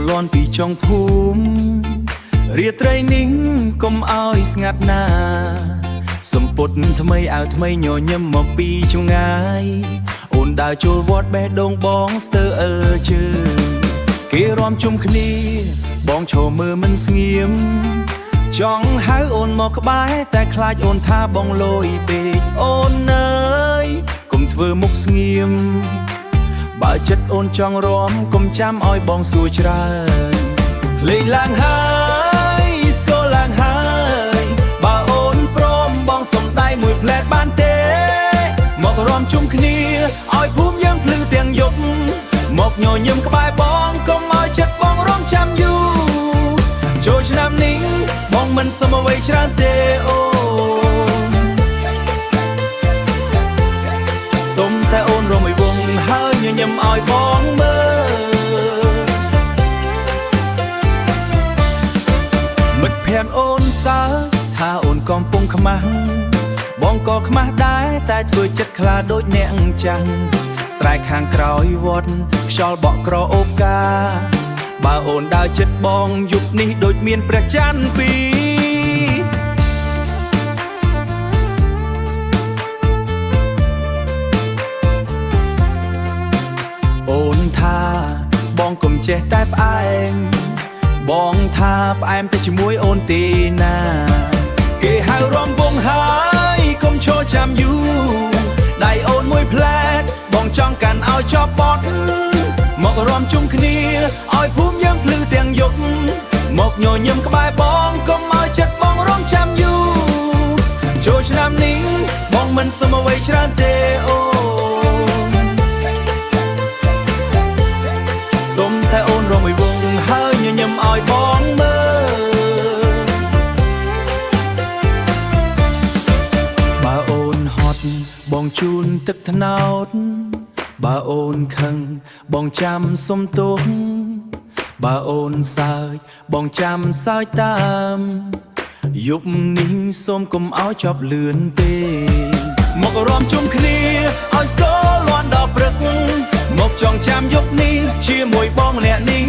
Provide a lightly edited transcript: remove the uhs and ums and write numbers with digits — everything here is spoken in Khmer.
លន់ពីចុងភូមិរាត្រីនេះកុំឲ្យស្ងាត់ណាសំពត់ថ្មីអាវថ្មីញញឹមមកពីចម្ងាយអូនដើរចូលវត្តបេះដូងបងស្ទើអើជើងគេរាំជុំគ្នាបងឈរមើលមិនស្ងៀមចង់ហៅអូនមកក្បែរតែខ្លាចអូនថាបងលយពេកអូនអើយកុំធ្វើមុខស្ងៀមបើចិត្តអូនចង់រាំកុំចាំឲ្យបងសួរច្រើនលេងឡើងហើយស្គរឡើងហើយបើអូនព្រមបងសុំដៃមួយផ្លែតបានទេមករាំជុំគ្នាឲ្យភូមិយើងភ្លឺទាំងយប់មកញញឹមក្បែរបងកុំឲ្យចិត្តបងរងចាំយូរចូលឆ្នាំនេះបងមិនសុំអ្វីច្រើនទេអូសុំតែអូនរំឲ្យវងហើយញញឹមឲ្យបងមើលមិត្តភក្តិអូនសើថាអូនកំពុងខ្មាស់បងក៏ខ្មាស់ដែរតែធ្វើចិត្តខ្លាចដូចអ្នកចាំងស្រែកខាងក្រោយវត្តខ្យល់បក់ក្រអូបកាបើអូនដើរចិត្តបងយប់នេះដូចមានព្រះច័ន្ទពីរអូនថាបងកុំចេះតែផ្អែមបងថាផ្អែមតែជាមួយអូនទេណាគេហៅរំវងហើយកុំឈរចាំយូរដៃអូនមួយផ្លែតបងចង់កាន់ឲ្យជាប់បត់មករំជុំគ្នាឲ្យភូមិយើងភ្លឺទាំងយប់មកញញឹមក្បែរបងកុំឲ្យចិត្តបងរងចាំយូរចូលឆ្នាំនេះបងមិនសុំអ្វីច្រើនទេអូសុំតែអូនរំឲ្យវងហើយញញឹមឲ្យបងមើលបើអូនហត់បងជូនទឹកត្នោតបើអូនខឹងបងចាំសុំទោសបើអូនសើចបងចាំសើចតាមយប់នេះសូមកុំឲ្យជាប់លឿនពេកមករំជុំគ្នាឲ្យស្គរលាន់ដល់ព្រឹកមកចងចាំយប់នេះជាមួយបងម្នាក់នេះ